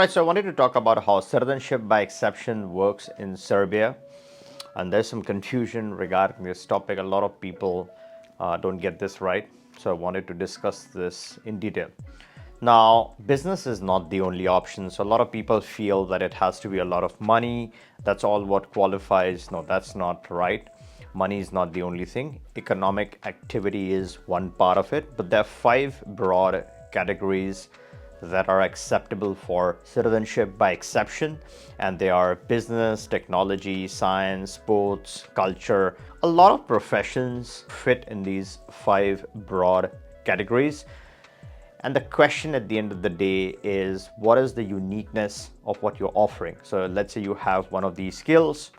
Right, so I wanted to talk about how citizenship by exception works in Serbia. And there's some confusion regarding this topic. A lot of people don't get this right. So I wanted to discuss this in detail. Now, business is not the only option. So a lot of people feel that it has to be a lot of money. That's all what qualifies. No, that's not right. Money is not the only thing. Economic activity is one part of it, but there are five broad categories that are acceptable for citizenship by exception, and they are business, technology, science, sports, culture. A lot of professions fit in these five broad categories. And the question at the end of the day is, what is the uniqueness of what you're offering? So let's say you have one of these skills.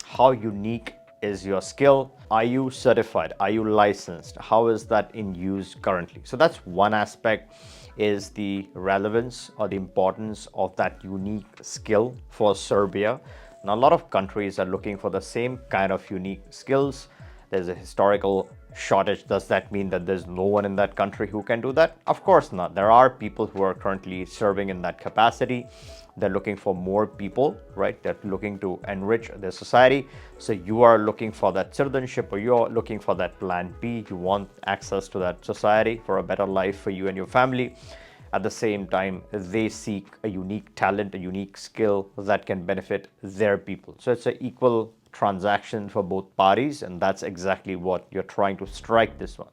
How unique is your skill? Are you certified? Are you licensed? How is that in use currently? So that's one aspect, is the relevance or the importance of that unique skill for Serbia. Now, a lot of countries are looking for the same kind of unique skills. There's a historical shortage. Does that mean that there's no one in that country who can do that? Of course not. There are people who are currently serving in that capacity. They're looking for more people, right? They're looking to enrich their society. So you are looking for that citizenship, or you're looking for that plan B. You want access to that society for a better life for you and your family. At the same time, they seek a unique talent, a unique skill that can benefit their people. So it's an equal transaction for both parties, and that's exactly what you're trying to strike this one.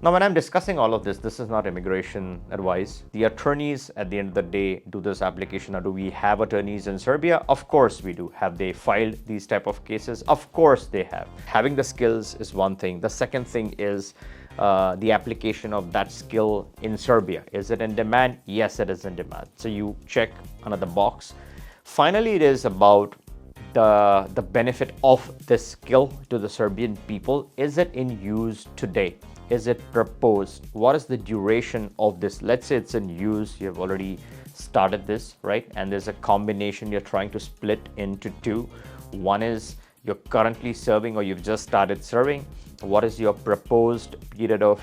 Now, when I'm discussing all of this, this is not immigration advice. The attorneys at the end of the day do this application. Now, do we have attorneys in Serbia? Of course we do. Have they filed these type of cases? Of course they have. Having the skills is one thing. The second thing is the application of that skill in Serbia. Is it in demand? Yes, it is in demand. So you check another box. Finally, it is about the benefit of this skill to the Serbian people. Is it in use today? Is it proposed? What is the duration of this? Let's say it's in use, you have already started this, right? And there's a combination you're trying to split into two. One is you're currently serving, or you've just started serving. What is your proposed period of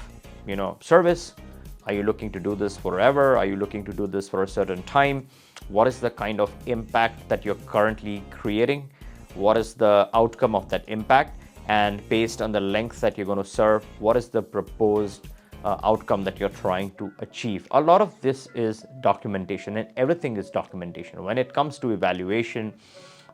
service? Are you looking to do this forever? Are you looking to do this for a certain time? What is the kind of impact that you're currently creating? What is the outcome of that impact? And based on the length that you're going to serve, what is the proposed outcome that you're trying to achieve? A lot of this is documentation, and everything is documentation. When it comes to evaluation,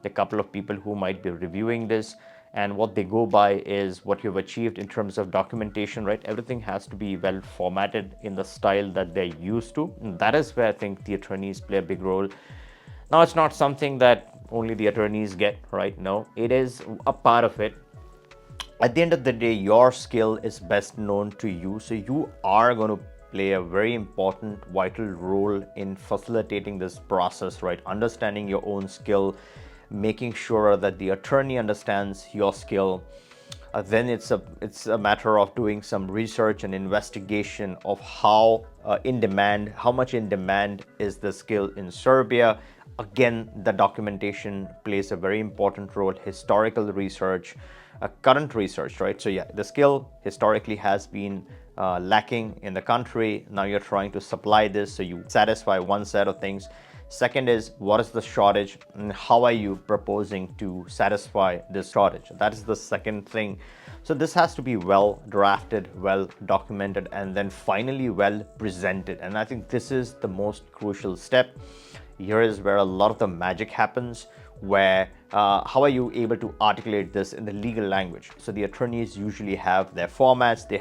the couple of people who might be reviewing this, and what they go by is what you've achieved in terms of documentation, right? Everything has to be well formatted in the style that they're used to. And that is where I think the attorneys play a big role. Now, it's not something that only the attorneys get, right? No, it is a part of it. At the end of the day, your skill is best known to you. So you are going to play a very important, vital role in facilitating this process, right? Understanding your own skill, making sure that the attorney understands your skill. Then it's a matter of doing some research and investigation of how much in demand is the skill in Serbia. Again, the documentation plays a very important role. Historical research, current research, right? So yeah, the skill historically has been lacking in the country. Now you're trying to supply this, so you satisfy one set of things. Second is, what is the shortage and how are you proposing to satisfy this shortage? That is the second thing. So this has to be well drafted, well documented, and then finally well presented. And I think this is the most crucial step. Here is where a lot of the magic happens, where how are you able to articulate this in the legal language? So the attorneys usually have their formats. They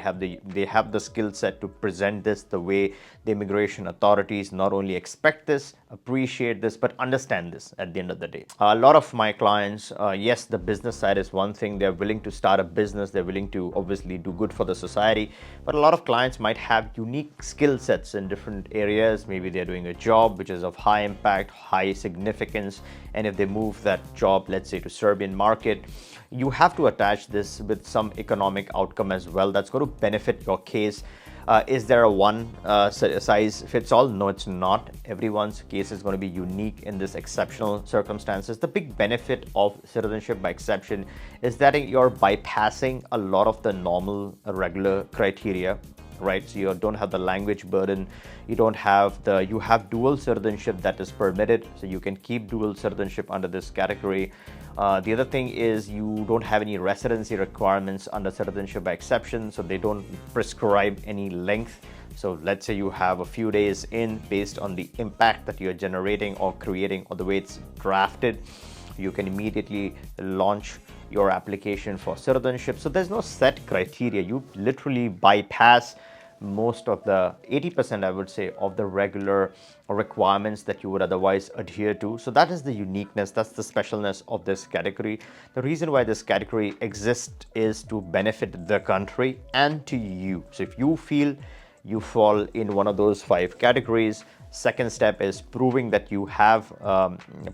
have the skill set to present this the way the immigration authorities not only expect this, appreciate this, but understand this at the end of the day. A lot of my clients, yes, the business side is one thing. They're willing to start a business. They're willing to obviously do good for the society. But a lot of clients might have unique skill sets in different areas. Maybe they're doing a job which is of high impact, high significance. And if they move that job, let's say, to Serbian market, you have to attach this with some economic outcome as well that's going to benefit your case. Is there a one size fits all? No, it's not. Everyone's case is going to be unique in this exceptional circumstances. The big benefit of citizenship by exception is that you're bypassing a lot of the normal regular criteria. right? So you don't have the language burden, you have dual citizenship that is permitted, so you can keep dual citizenship under this category. The other thing is you don't have any residency requirements under citizenship by exception, so they don't prescribe any length. So let's say you have a few days in, based on the impact that you're generating or creating or the way it's drafted, you can immediately launch your application for citizenship. So there's no set criteria. You literally bypass most of the 80%, I would say, of the regular requirements that you would otherwise adhere to. So that is the uniqueness, that's the specialness of this category. The reason why this category exists is to benefit the country and to you. So if you feel you fall in one of those 5 categories, second step is proving that you have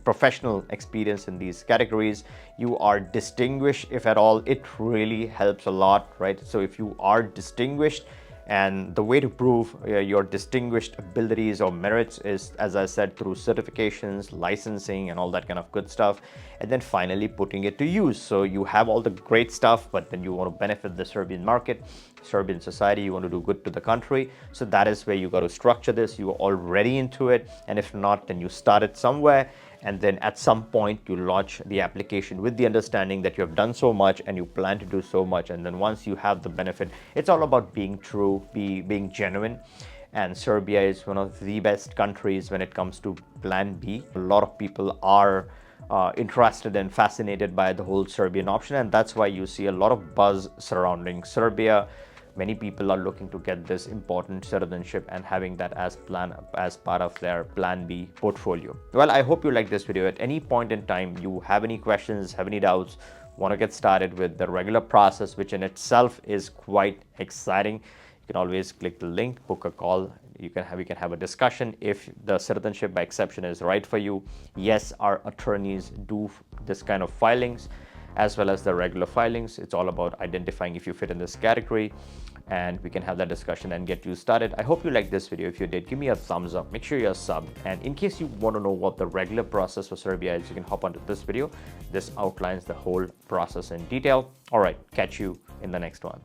professional experience in these categories. You are distinguished, if at all. It really helps a lot, right? So if you are distinguished, and the way to prove your distinguished abilities or merits is, as I said, through certifications, licensing, and all that kind of good stuff. And then finally putting it to use. So you have all the great stuff, but then you want to benefit the Serbian market, Serbian society, you want to do good to the country. So that is where you got to structure this. You are already into it. And if not, then you start it somewhere. And then at some point you launch the application with the understanding that you have done so much and you plan to do so much. And then once you have the benefit, it's all about being true, being genuine. And Serbia is one of the best countries when it comes to Plan B. A lot of people are interested and fascinated by the whole Serbian option, and that's why you see a lot of buzz surrounding Serbia. Many people are looking to get this important citizenship and having that as part of their Plan B portfolio. Well, I hope you like this video. At any point in time you have any questions, have any doubts, want to get started with the regular process, which in itself is quite exciting, you can always click the link, book a call. We can have a discussion if the citizenship by exception is right for you. Yes, our attorneys do this kind of filings as well as the regular filings. It's all about identifying if you fit in this category, and we can have that discussion and get you started. I hope you liked this video. If you did, give me a thumbs up, make sure you're subbed, and in case you want to know what the regular process for Serbia is, you can hop onto this video. This outlines the whole process in detail. All right, catch you in the next one.